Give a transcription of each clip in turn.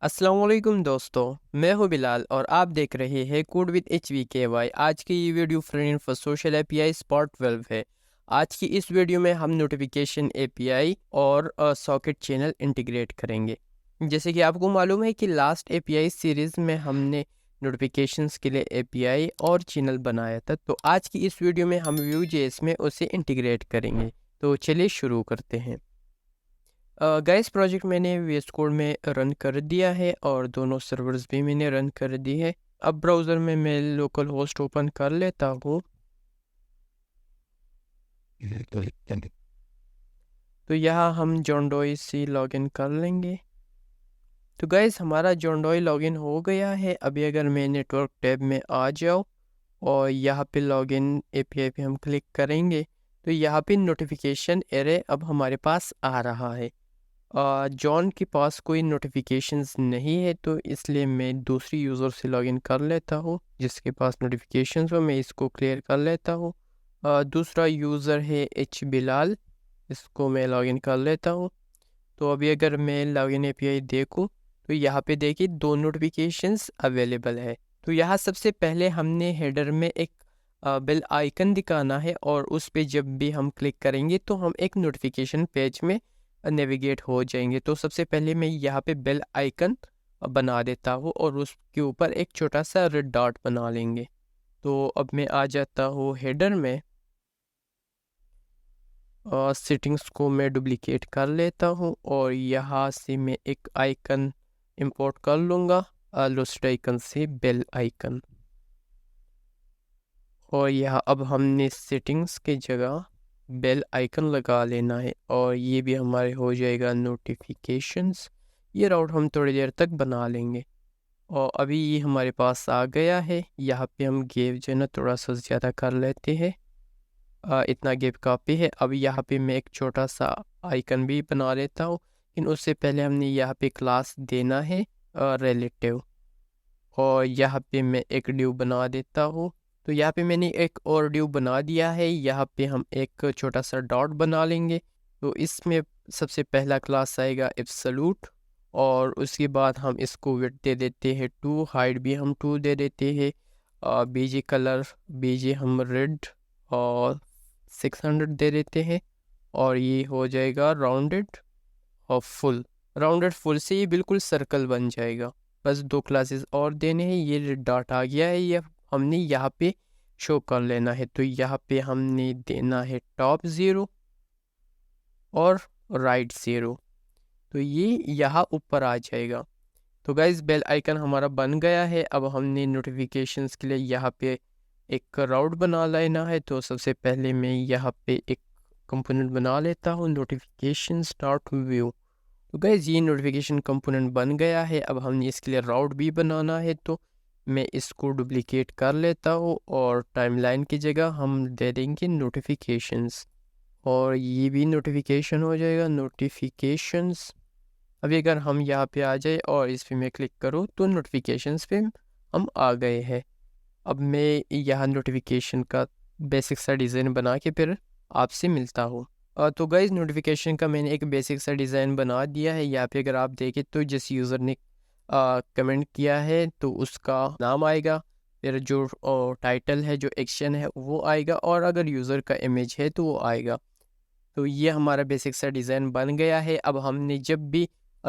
अस्सलाम वालेकुम दोस्तों, मैं हूं बिलाल और आप देख रहे हैं कोड विद HVKY। आज की ये video friend for social API spot 12 है। आज की इस वीडियो में हम नोटिफिकेशन API और सॉकेट चैनल इंटीग्रेट करेंगे। जैसे कि आपको मालूम है कि लास्ट API सीरीज़ में हमने नोटिफिकेशंस के लिए API और चैनल बनाया था, तो आज की इस वीडियो में हम Vue.js में उसे इंटीग्रेट करेंगे। तो चलिए शुरू करते हैं। गाइस, प्रोजेक्ट मैंने VS कोड में रन कर दिया है और दोनों सर्वर्स भी मैंने रन कर दी है। अब ब्राउज़र में मैं लोकल होस्ट ओपन कर लेता हूँ। तो यहाँ हम जॉनडोई से लॉगिन कर लेंगे। तो गाइस, हमारा जॉनडोई लॉगिन हो गया है। अभी अगर मैं नेटवर्क टैब में आ जाऊँ और यहाँ पे लॉगिन API पे हम क्लिक करेंगे तो यहाँ पे नोटिफिकेशन एरे अब हमारे पास आ रहा है। जॉन के पास कोई नोटिफिकेशंस नहीं है, तो इसलिए मैं दूसरी यूज़र से लॉगिन कर लेता हूँ जिसके पास नोटिफिकेशंस हो। मैं इसको क्लियर कर लेता हूँ। दूसरा यूज़र है बिलाल, इसको मैं लॉगिन कर लेता हूँ। तो अभी अगर मैं लॉगिन API देखूँ तो यहाँ पे देखिए दो नोटिफिकेशंस अवेलेबल है। तो यहाँ सबसे पहले हमने हेडर में एक बेल आइकन दिखाना है और उस पे जब भी हम क्लिक करेंगे तो हम एक नोटिफिकेशन पेज में नेविगेट हो जाएंगे। तो सबसे पहले मैं यहाँ पे बेल आइकन बना देता हूँ और उसके ऊपर एक छोटा सा रेड डॉट बना लेंगे। तो अब मैं आ जाता हूँ हेडर में और सेटिंग्स को मैं डुप्लिकेट कर लेता हूँ और यहाँ से मैं एक आइकन इंपोर्ट कर लूँगा, लोस्ट आइकन से बेल आइकन। और यहाँ अब हमने सेटिंग्स के जगह बेल आइकन लगा लेना है और ये भी हमारे हो जाएगा नोटिफिकेशंस। ये राउट हम थोड़ी देर तक बना लेंगे और अभी ये हमारे पास आ गया है। यहाँ पे हम गेप जो है ना थोड़ा सा ज़्यादा कर लेते हैं। इतना गेप काफ़ी है। अब यहाँ पे मैं एक छोटा सा आइकन भी बना लेता हूँ, लेकिन उससे पहले हमने यहाँ पे क्लास देना है रिलेटिव, और यहाँ पे मैं एक ड्यू बना देता हूँ। तो यहाँ पे मैंने एक और ड्यू बना दिया है। यहाँ पे हम एक छोटा सा डॉट बना लेंगे। तो इसमें सबसे पहला क्लास आएगा एब्सोल्यूट और उसके बाद हम इसको विड्थ दे देते हैं 2, हाइट भी हम 2 दे देते हैं। बीजे कलर बीजे हम रेड और 600 दे देते हैं और ये हो जाएगा राउंडेड और फुल। राउंडेड फुल से ये बिल्कुल सर्कल बन जाएगा। बस 2 क्लासेस और देने हैं। ये डॉट आ गया है, ये हमने यहाँ पे शो कर लेना है। तो यहाँ पे हमने देना है टॉप 0 और राइट 0। तो ये यहाँ ऊपर आ जाएगा। तो गाइज, बेल आइकन हमारा बन गया है। अब हमने नोटिफिकेशंस के लिए यहाँ पे एक राउट बना लेना है। तो सबसे पहले मैं यहाँ पे एक कंपोनेंट बना लेता हूँ, नोटिफिकेशन स्टार्ट व्यू। तो गाइज, ये नोटिफिकेशन कंपोनेंट बन गया है। अब हमने इसके लिए राउट भी बनाना है, तो मैं इसको डुप्लीकेट कर लेता हूँ और टाइमलाइन की जगह हम दे देंगे नोटिफिकेशंस और ये भी नोटिफिकेशन हो जाएगा नोटिफिकेशंस। अभी अगर हम यहाँ पे आ जाए और इस पे मैं क्लिक करूँ तो नोटिफिकेशंस पे हम आ गए हैं। अब मैं यहाँ नोटिफिकेशन का बेसिक सा डिज़ाइन बना के फिर आपसे मिलता हूँ। तो गाइज, नोटिफिकेशन का मैंने एक बेसिक सा डिज़ाइन बना दिया है। यहाँ पे अगर आप देखें तो जिस यूज़र ने कमेंट किया है तो उसका नाम आएगा, फिर जो टाइटल है, जो एक्शन है वो आएगा, और अगर यूज़र का इमेज है तो वो आएगा। तो ये हमारा बेसिक सा डिज़ाइन बन गया है। अब हमने जब भी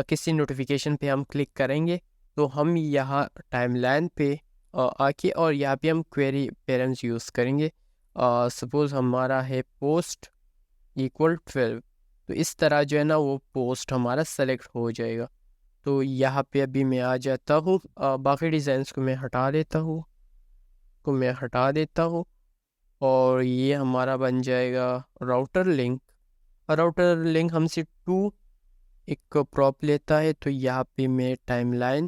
किसी नोटिफिकेशन पे हम क्लिक करेंगे तो हम यहाँ टाइमलाइन पे आके और यहाँ पे हम क्वेरी पेरेंट्स यूज़ करेंगे। सपोज़ हमारा है पोस्ट इक्वल 12, तो इस तरह जो है ना वो पोस्ट हमारा सेलेक्ट हो जाएगा। तो यहाँ पे अभी मैं आ जाता हूँ, बाकी डिज़ाइंस को मैं हटा देता हूँ और ये हमारा बन जाएगा राउटर लिंक। राउटर लिंक हमसे 2 एक प्रॉप लेता है। तो यहाँ पे मैं टाइमलाइन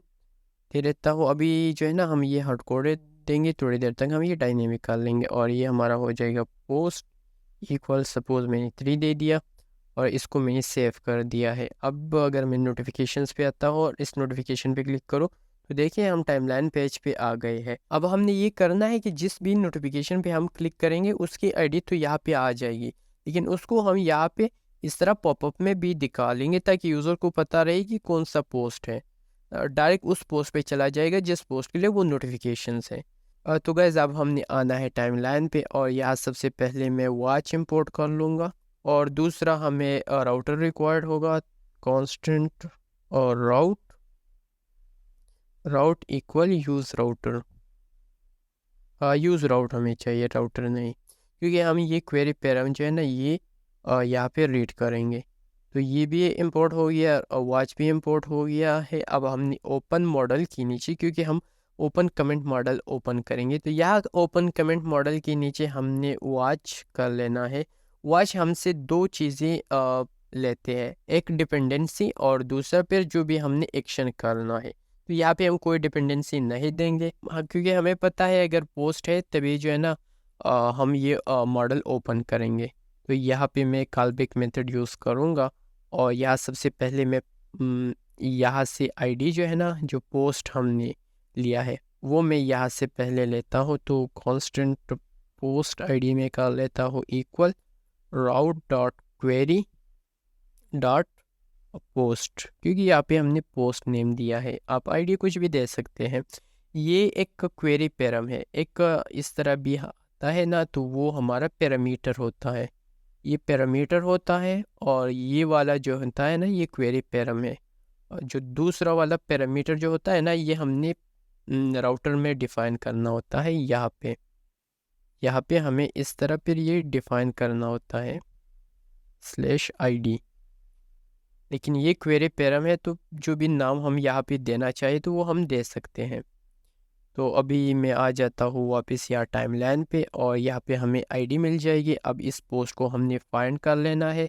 दे देता हूँ। अभी जो है ना हम ये हार्ड कोडेड देंगे, थोड़ी देर तक हम ये डायनेमिक कर लेंगे और ये हमारा हो जाएगा पोस्ट इक्वल, सपोज मैंने 3 दे दिया और इसको मैंने सेव कर दिया है। अब अगर मैं नोटिफिकेशंस पे आता हूँ और इस नोटिफिकेशन पे क्लिक करूँ तो देखिए हम टाइमलाइन पेज पे आ गए हैं। अब हमने ये करना है कि जिस भी नोटिफिकेशन पे हम क्लिक करेंगे उसकी आईडी तो यहाँ पे आ जाएगी, लेकिन उसको हम यहाँ पे इस तरह पॉपअप में भी दिखा लेंगे ताकि यूज़र को पता रहे कि कौन सा पोस्ट है। डायरेक्ट उस पोस्ट पे चला जाएगा जिस पोस्ट के लिए वो नोटिफिकेशंस है। तो गाइज़ अब हमने आना है टाइमलाइन पे, और यहाँ सबसे पहले मैं वॉच इंपोर्ट कर लूँगा, और दूसरा हमें राउटर रिक्वायर्ड होगा, कांस्टेंट और राउट इक्वल यूज़ राउटर। यूज़ राउट हमें चाहिए, राउटर नहीं, क्योंकि हम ये क्वेरी पैरामीटर जो है ना ये यहाँ पे रीड करेंगे। तो ये भी इंपोर्ट हो गया और वॉच भी इंपोर्ट हो गया है। अब हमने ओपन मॉडल के नीचे, क्योंकि हम ओपन कमेंट मॉडल ओपन करेंगे, तो यहाँ ओपन कमेंट मॉडल के नीचे हमने वॉच कर लेना है। वॉच हमसे दो चीज़ें लेते हैं, एक डिपेंडेंसी और दूसरा फिर जो भी हमने एक्शन करना है। तो यहाँ पे हम कोई डिपेंडेंसी नहीं देंगे, क्योंकि हमें पता है अगर पोस्ट है तभी जो है ना हम ये मॉडल ओपन करेंगे। तो यहाँ पे मैं कॉलबैक मेथड यूज़ करूँगा, और यहाँ सबसे पहले मैं यहाँ से आईडी जो है ना जो पोस्ट हमने लिया है वो मैं यहाँ से पहले लेता हूँ। तो कांस्टेंट पोस्ट आईडी में कर लेता हूँ इक्वल राउट डॉट क्वेरी डॉट पोस्ट, क्योंकि यहाँ पे हमने पोस्ट नेम दिया है। आप आईडी कुछ भी दे सकते हैं। ये एक क्वेरी पैराम है, एक इस तरह भी आता है ना, तो वो हमारा पैरामीटर होता है, ये पैरामीटर होता है। और ये वाला जो होता है ना ये क्वेरी पैराम है। और जो दूसरा वाला पैरामीटर जो होता है ना ये हमने राउटर में डिफ़ाइन करना होता है। यहाँ पे हमें इस तरह फिर ये डिफ़ाइन करना होता है /id। लेकिन ये क्वेरी पैराम है, तो जो भी नाम हम यहाँ पे देना चाहे तो वो हम दे सकते हैं। तो अभी मैं आ जाता हूँ वापस यहाँ टाइमलाइन पे, और यहाँ पे हमें आईडी मिल जाएगी। अब इस पोस्ट को हमने फाइंड कर लेना है,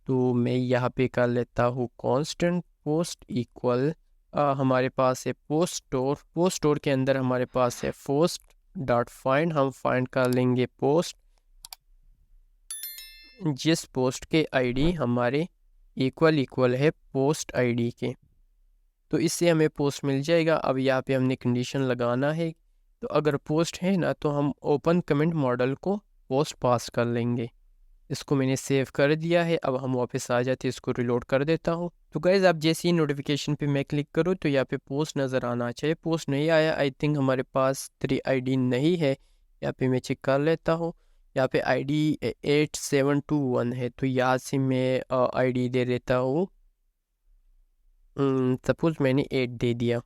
तो मैं यहाँ पे कर लेता हूँ कांस्टेंट पोस्ट इक्वल हमारे पास है पोस्ट स्टोर के अंदर हमारे पास है पोस्ट डॉट फाइंड। हम फाइंड कर लेंगे पोस्ट जिस पोस्ट के आईडी हमारे इक्वल है पोस्ट आईडी के, तो इससे हमें पोस्ट मिल जाएगा। अब यहाँ पे हमने कंडीशन लगाना है, तो अगर पोस्ट है ना तो हम ओपन कमेंट मॉडल को पोस्ट पास कर लेंगे। इसको मैंने सेव कर दिया है। अब हम वापस आ जाते हैं, इसको रिलोड कर देता हूँ। तो गाइज़ अब जैसे ही नोटिफिकेशन पे मैं क्लिक करूँ तो यहाँ पे पोस्ट नज़र आना चाहिए। पोस्ट नहीं आया, आई थिंक हमारे पास 3 आईडी नहीं है। यहाँ पे मैं चेक कर लेता हूँ, यहाँ पे आईडी 8721 है, तो यहाँ से मैं आईडी दे देता हूँ। सपोज़ मैंने 8 दे दिया।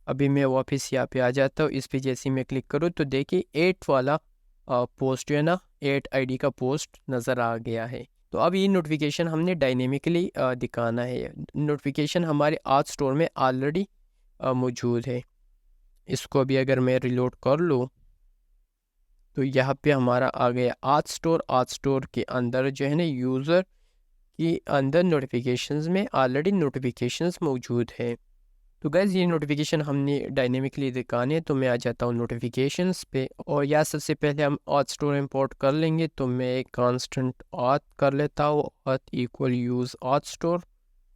अभी मैं वापस यहाँ पे आ जाता हूँ, इस पे जैसे ही मैं क्लिक करूँ तो देखिए 8 वाला पोस्ट जो है ना 8 आईडी का पोस्ट नज़र आ गया है। तो अब ये नोटिफिकेशन हमने डायनेमिकली दिखाना है। नोटिफिकेशन हमारे आज स्टोर में ऑलरेडी मौजूद है। इसको अभी अगर मैं रिलोड कर लूँ तो यहाँ पे हमारा आ गया आज स्टोर के अंदर जो है ना यूज़र के अंदर नोटिफिकेशंस में ऑलरेडी नोटिफिकेशंस मौजूद है। तो गैस ये नोटिफिकेशन हमने डायनेमिकली दिखाने, तो मैं आ जाता हूँ नोटिफिकेशंस पे, और यहाँ सबसे पहले हम ऑथ स्टोर इंपोर्ट कर लेंगे। तो मैं कांस्टेंट ऑथ कर लेता हूँ, auth equal use auth store.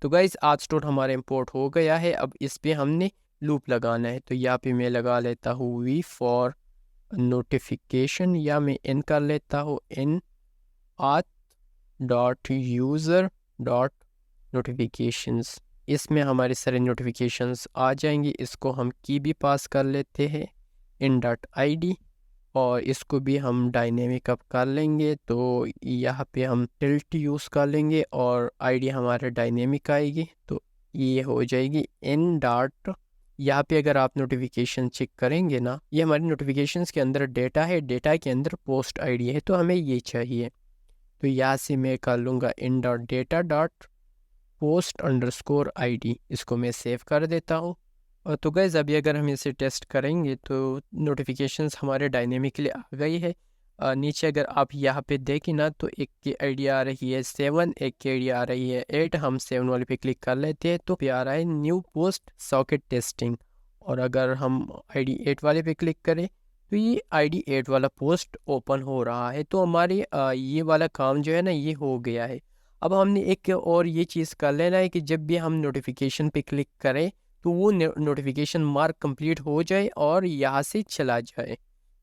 तो गैस ऑथ स्टोर हमारा इंपोर्ट हो गया है। अब इस पे हमने लूप लगाना है, तो यहाँ पे मैं लगा लेता हूँ वी फॉर नोटिफिकेशन, या मैं इन कर लेता हूँ in auth dot user dot notifications. इसमें हमारे सारे नोटिफिकेशंस आ जाएंगे। इसको हम की भी पास कर लेते हैं इन डॉट आईडी, और इसको भी हम डायनेमिक अप कर लेंगे। तो यहाँ पे हम टिल्ट यूज़ कर लेंगे और आईडी हमारा डायनेमिक आएगी, तो ये हो जाएगी इन डॉट। यहाँ पे अगर आप नोटिफिकेशन चेक करेंगे ना, ये हमारे नोटिफिकेशंस के अंदर डेटा है, डेटा के अंदर पोस्ट आईडी है, तो हमें ये चाहिए। तो यहाँ से मैं कर लूँगा in dot data dot post underscore ID, इसको मैं सेव कर देता हूँ। और तो गैस अभी अगर हम इसे टेस्ट करेंगे तो नोटिफिकेशंस हमारे डायनेमिकली आ गई है। नीचे अगर आप यहाँ पे देखें ना तो एक की आईडी आ रही है 7, एक की आईडी आ रही है 8। हम 7 वाले पे क्लिक कर लेते हैं तो पे आ रहा है न्यू पोस्ट सॉकेट टेस्टिंग। और अगर हम आईडी 8 वाले पे क्लिक करें तो ये आईडी 8 वाला पोस्ट ओपन हो रहा है। तो हमारी ये वाला काम जो है ना ये हो गया है। अब हमने एक और ये चीज़ कर लेना है कि जब भी हम नोटिफिकेशन पे क्लिक करें तो वो नोटिफिकेशन मार्क कंप्लीट हो जाए और यहाँ से चला जाए।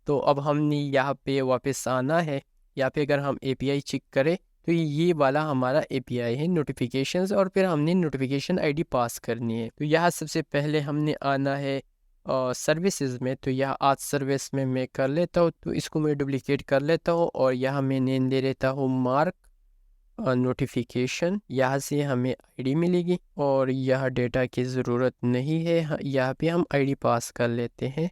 तो अब हमने यहाँ पे वापस आना है। यहाँ पे अगर हम एपीआई चेक करें तो ये वाला हमारा एपीआई है नोटिफिकेशंस, और फिर हमने नोटिफिकेशन आईडी पास करनी है। तो यहाँ सबसे पहले हमने आना है सर्विसेज में। तो यहाँ आज सर्विस में मैं कर लेता हूँ, तो इसको मैं डुप्लीकेट कर लेता हूँ और यहाँ मैं नेम दे देता हूँ मार्क नोटिफिकेशन। यहाँ से हमें आईडी मिलेगी और यह डेटा की ज़रूरत नहीं है, यहाँ पे हम आईडी पास कर लेते हैं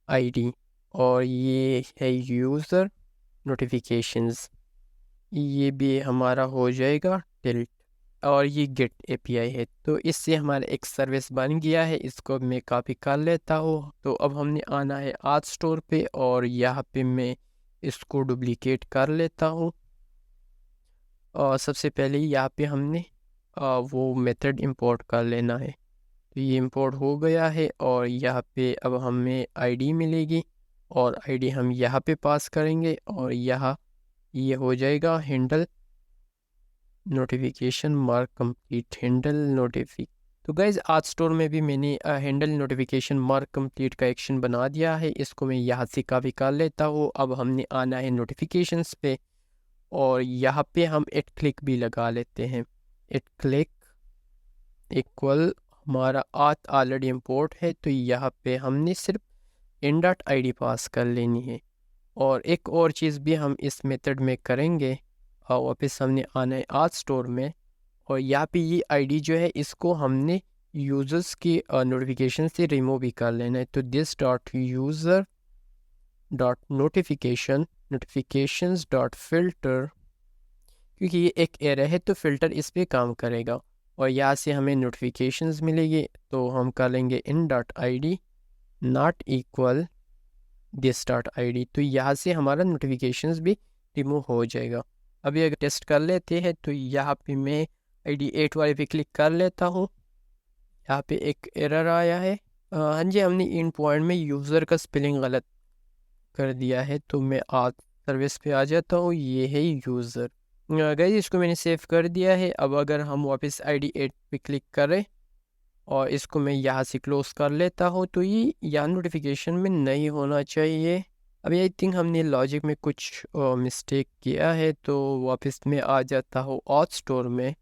आईडी, और ये है यूज़र नोटिफिकेशंस, ये भी हमारा हो जाएगा टिल्ट, और ये गेट एपीआई है। तो इससे हमारा एक सर्विस बन गया है, इसको मैं कॉपी कर लेता हूँ। तो अब हमने आना है आज स्टोर पे और यहाँ पे मैं इसको डुप्लीकेट कर लेता हूँ। और सबसे पहले यहाँ पे हमने वो मेथड इंपोर्ट कर लेना है। तो ये इंपोर्ट हो गया है और यहाँ पे अब हमें आईडी मिलेगी और आईडी हम यहाँ पे पास करेंगे और यहाँ ये हो जाएगा handle notification mark complete handle नोटिफिक। तो गाइज आज स्टोर में भी मैंने हैंडल नोटिफिकेशन मार्क कंप्लीट का एक्शन बना दिया है, इसको मैं यहाँ से कॉपी कर लेता हूँ। अब हमने आना है नोटिफिकेशंस पे और यहाँ पे हम एट क्लिक भी लगा लेते हैं। एट क्लिक इक्वल हमारा आज ऑलरेडी इंपोर्ट है, तो यहाँ पे हमने सिर्फ in.id पास कर लेनी है। और एक और चीज़ भी हम इस मेथड में करेंगे, और वापस हमने आना है आज स्टोर में और यहाँ पे ये आईडी जो है इसको हमने यूज़र्स की नोटिफिकेशन से रिमूव भी कर लेना है। तो this dot user dot notifications dot filter, क्योंकि ये एक एरे है तो फिल्टर इस पे काम करेगा और यहाँ से हमें नोटिफिकेशंस मिलेगी। तो हम कर लेंगे in.id not equal this dot ID, तो यहाँ से हमारा नोटिफिकेशंस भी रिमूव हो जाएगा। अभी अगर टेस्ट कर लेते हैं तो यहाँ पे मैं आईडी 8 वाले पे क्लिक कर लेता हूँ। यहाँ पे एक एरर आया है, हाँ जी, हमने इन पॉइंट में यूज़र का स्पेलिंग गलत कर दिया है। तो मैं आज सर्विस पे आ जाता हूँ, ये है यूज़र। गाइस इसको मैंने सेव कर दिया है। अब अगर हम वापस आईडी 8 पे क्लिक करें और इसको मैं यहाँ से क्लोज कर लेता हूँ, तो ये यहाँ नोटिफिकेशन में नहीं होना चाहिए। अभी आई थिंक हमने लॉजिक में कुछ मिस्टेक किया है, तो वापस मैं आ जाता हूँ ऑथ स्टोर में।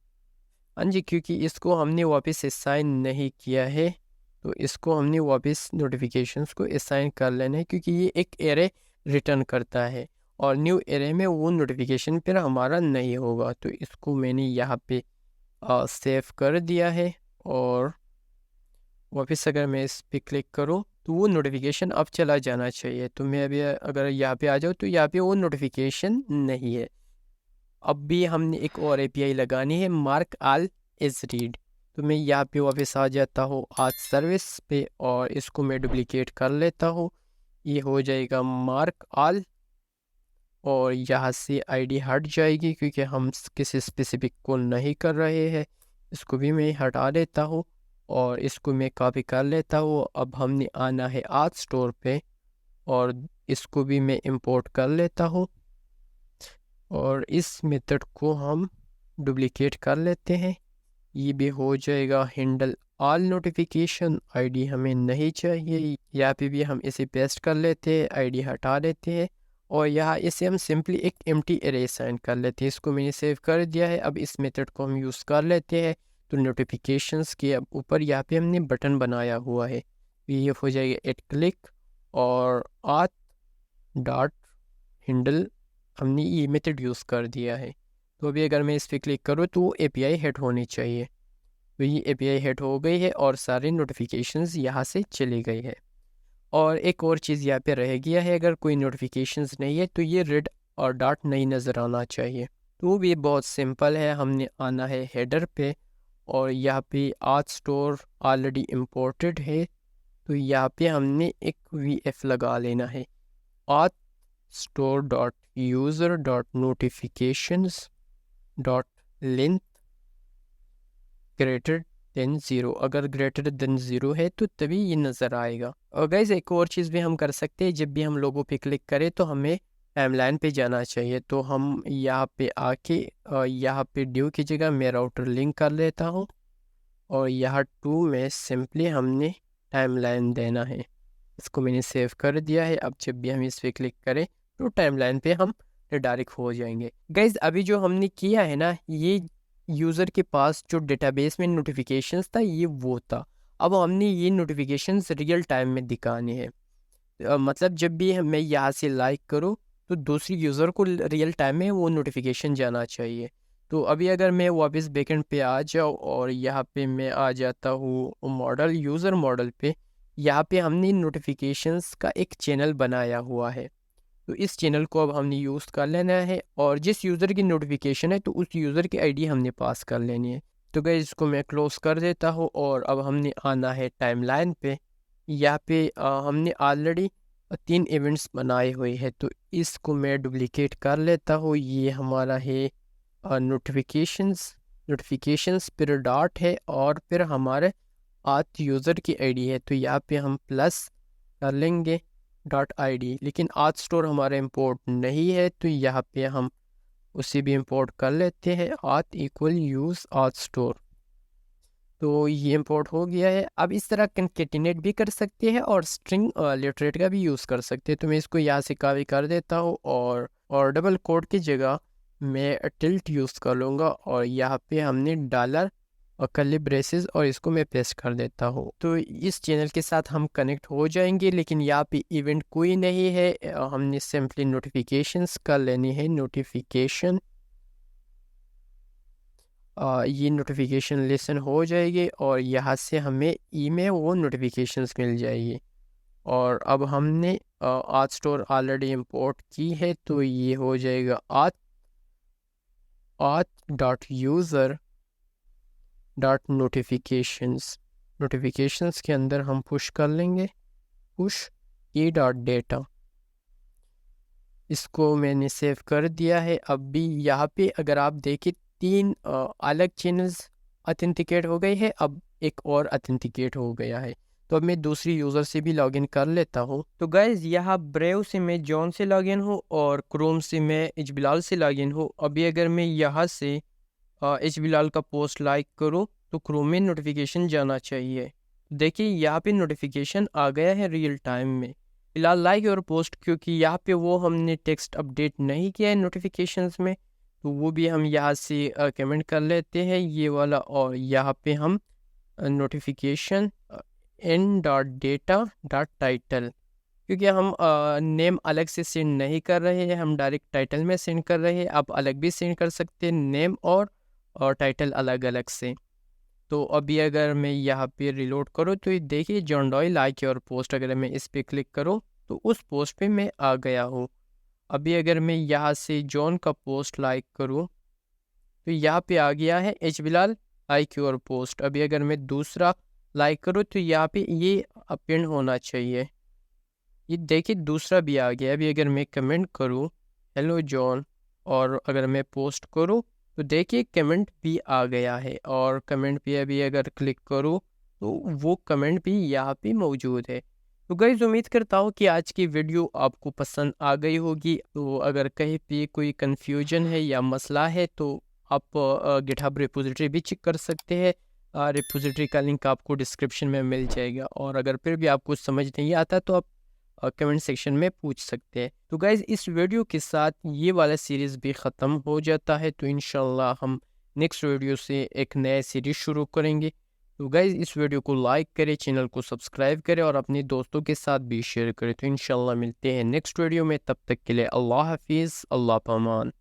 हाँ जी, क्योंकि इसको हमने वापस असाइन नहीं किया है, तो इसको हमने वापस नोटिफिकेशंस को असाइन कर लेना है, क्योंकि ये एक एरे रिटर्न करता है और न्यू एरे में वो नोटिफिकेशन फिर हमारा नहीं होगा। तो इसको मैंने यहाँ पे सेव कर दिया है और वापस अगर मैं इस पर क्लिक करूँ तो वो नोटिफिकेशन अब चला जाना चाहिए। तो मैं अभी अगर यहाँ पे आ जाऊँ तो यहाँ पे वो नोटिफिकेशन नहीं है। अब भी हमने एक और एपीआई लगानी है, मार्क ऑल इज रीड। तो मैं यहाँ पे वापस आ जाता हूँ आज सर्विस पे और इसको मैं डुप्लीकेट कर लेता हूँ, ये हो जाएगा मार्क ऑल और यहाँ से आईडी हट जाएगी क्योंकि हम किसी स्पेसिफिक को नहीं कर रहे हैं। इसको भी मैं हटा देता हूँ और इसको मैं कॉपी कर लेता हूँ। अब हमने आना है आज स्टोर पे और इसको भी मैं इंपोर्ट कर लेता हूँ और इस मेथड को हम डुप्लीकेट कर लेते हैं, ये भी हो जाएगा हैंडल ऑल नोटिफिकेशन। आईडी हमें नहीं चाहिए, यहाँ पे भी हम इसे पेस्ट कर लेते हैं, आईडी हटा देते हैं और यहाँ इसे हम सिंपली एक एम्प्टी एरे असाइन कर लेते हैं। इसको मैंने सेव कर दिया है। अब इस मेथड को हम यूज़ कर लेते हैं। तो नोटिफिकेशंस के ऊपर यहाँ पे हमने बटन बनाया हुआ है, ये हो जाएगा एट क्लिक और आथ डॉट हैंडल, हमने ये मेथड यूज़ कर दिया है। तो अभी अगर मैं इस पर क्लिक करूँ तो वो एपीआई हिट होनी चाहिए। तो ये एपीआई हिट हो गई है और सारे नोटिफिकेशंस यहाँ से चली गई है। और एक और चीज़ यहाँ पे रह गया है, अगर कोई नोटिफिकेशंस नहीं है तो ये रेड और डॉट नहीं नज़र आना चाहिए। तो वो भी बहुत सिंपल है, हमने आना है हेडर पे और यहाँ पे आज स्टोर ऑलरेडी इम्पोर्टेड है, तो यहाँ पे हमने एक VF लगा लेना है, आज store dot user dot notifications dot length greater than 0। अगर ग्रेटर देन 0 है तो तभी ये नज़र आएगा। और गाइस एक और चीज़ भी हम कर सकते हैं, जब भी हम लोगों पे क्लिक करें तो हमें टाइमलाइन पे जाना चाहिए। तो हम यहाँ पे आके यहाँ पे ड्यू की जगह मैं राउटर लिंक कर लेता हूँ और यहाँ 2 में सिंपली हमने टाइमलाइन देना है। इसको मैंने सेव कर दिया है। अब जब भी हम इस पर क्लिक करें तो टाइमलाइन पे हम रिडायरेक्ट हो जाएंगे। गाइज अभी जो हमने किया है ना, ये यूज़र के पास जो डेटाबेस में नोटिफिकेशंस था ये वो था। अब हमने ये नोटिफिकेशंस रियल टाइम में दिखाने हैं। मतलब जब भी मैं यहाँ से लाइक करूँ तो दूसरी यूज़र को रियल टाइम में वो नोटिफिकेशन जाना चाहिए। तो अभी अगर मैं वापस बैकएंड पे आ जाऊँ और यहाँ पे मैं आ जाता हूँ मॉडल, यूज़र मॉडल पे, यहाँ पे हमने नोटिफिकेशंस का एक चैनल बनाया हुआ है। तो इस चैनल को अब हमने यूज़ कर लेना है और जिस यूज़र की नोटिफिकेशन है तो उस यूज़र की आईडी हमने पास कर लेनी है। तो गाइस इसको मैं क्लोज़ कर देता हूँ और अब हमने आना है टाइमलाइन पे। यहाँ पे हमने ऑलरेडी 3 इवेंट्स बनाए हुए हैं, तो इसको मैं डुप्लिकेट कर लेता हूँ। ये हमारा है नोटिफिकेशंस फिर डॉट है और फिर हमारे आथ यूज़र की आईडी है, तो यहाँ पे हम प्लस कर लेंगे .id। लेकिन आथ स्टोर हमारा इंपोर्ट नहीं है, तो यहाँ पे हम उसे भी इंपोर्ट कर लेते हैं, आथ इक्वल यूज़ आथ स्टोर। तो ये इंपोर्ट हो गया है। अब इस तरह कंकेटिनेट भी कर सकते हैं और स्ट्रिंग लिटरेट का भी यूज़ कर सकते हैं। तो मैं इसको यहाँ से कॉपी कर देता हूँ और डबल कोड की जगह मैं टिल्ट यूज़ कर लूँगा और यहाँ पे हमने डॉलर और कर्ली ब्रेसेस और इसको मैं पेस्ट कर देता हूँ। तो इस चैनल के साथ हम कनेक्ट हो जाएंगे, लेकिन यहाँ पे इवेंट कोई नहीं है। हमने सिंपली नोटिफिकेशंस कर लेनी है, नोटिफिकेशन। ये नोटिफिकेशन लिसन हो जाएगी और यहाँ से हमें ई में वो नोटिफिकेशंस मिल जाएगी। और अब हमने आथ स्टोर ऑलरेडी इंपोर्ट की है, तो ये हो जाएगा आथ डॉट यूज़र डॉट नोटिफिकेशंस के अंदर हम पुश कर लेंगे, पुश ई डॉट डेटा। इसको मैंने सेव कर दिया है। अब भी यहाँ पे अगर आप देखें 3 अलग चैनल्स ऑथेंटिकेट हो गए हैं, अब एक और ऑथेंटिकेट हो गया है। तो अब मैं दूसरी यूज़र से भी लॉगिन कर लेता हूँ। तो गाइज़ यहाँ ब्रेव से मैं जॉन से लॉगिन हूँ और क्रोम से मैं एच बिलाल से लॉगिन हूँ। अभी अगर मैं यहाँ से एच बिलाल का पोस्ट लाइक करूँ तो क्रोम में नोटिफिकेशन जाना चाहिए। देखिए यहाँ पे नोटिफिकेशन आ गया है रियल टाइम में। फिलहाल लाइक और पोस्ट, क्योंकि यहाँ पे वो हमने टेक्स्ट अपडेट नहीं किया है नोटिफिकेशंस में, तो वो भी हम यहाँ से कमेंट कर लेते हैं ये वाला। और यहाँ पे हम notification in dot data dot title, क्योंकि हम नेम अलग से सेंड नहीं कर रहे हैं, हम डायरेक्ट टाइटल में सेंड कर रहे हैं। आप अलग भी सेंड कर सकते हैं, नेम और टाइटल अलग अलग से। तो अभी अगर मैं यहाँ पे रिलोड करूँ तो ये देखिए जॉन डॉय लाइक और पोस्ट, अगर मैं इस पे क्लिक करूँ तो उस पोस्ट पे मैं आ गया हूँ। अभी अगर मैं यहाँ से जॉन का पोस्ट लाइक करूँ तो यहाँ पे आ गया है एच बिलाल लाइक और पोस्ट। अभी अगर मैं दूसरा लाइक करूँ तो यहाँ पे ये अपेंड होना चाहिए। ये देखिए दूसरा भी आ गया। अभी अगर मैं कमेंट करूँ हेलो जॉन और अगर मैं पोस्ट करूँ तो देखिए कमेंट भी आ गया है, और कमेंट पे अभी अगर क्लिक करूँ तो वो कमेंट भी यहाँ पे मौजूद है। तो गाइस उम्मीद करता हूँ कि आज की वीडियो आपको पसंद आ गई होगी। तो अगर कहीं पे कोई कन्फ्यूजन है या मसला है तो आप गिटहब रिपोजिटरी भी चेक कर सकते हैं। रिपोजिटरी का लिंक आपको डिस्क्रिप्शन में मिल जाएगा। और अगर फिर भी आपको समझ नहीं आता तो आप कमेंट सेक्शन में पूछ सकते हैं। तो गाइज़ इस वीडियो के साथ ये वाला सीरीज़ भी ख़त्म हो जाता है। तो इंशाल्लाह हम नेक्स्ट वीडियो से एक नया सीरीज़ शुरू करेंगे। तो गाइज़ इस वीडियो को लाइक करें, चैनल को सब्सक्राइब करें और अपने दोस्तों के साथ भी शेयर करें। तो इंशाल्लाह मिलते हैं नेक्स्ट वीडियो में, तब तक के लिए अल्लाह हाफिज़, अल्लाह पामान।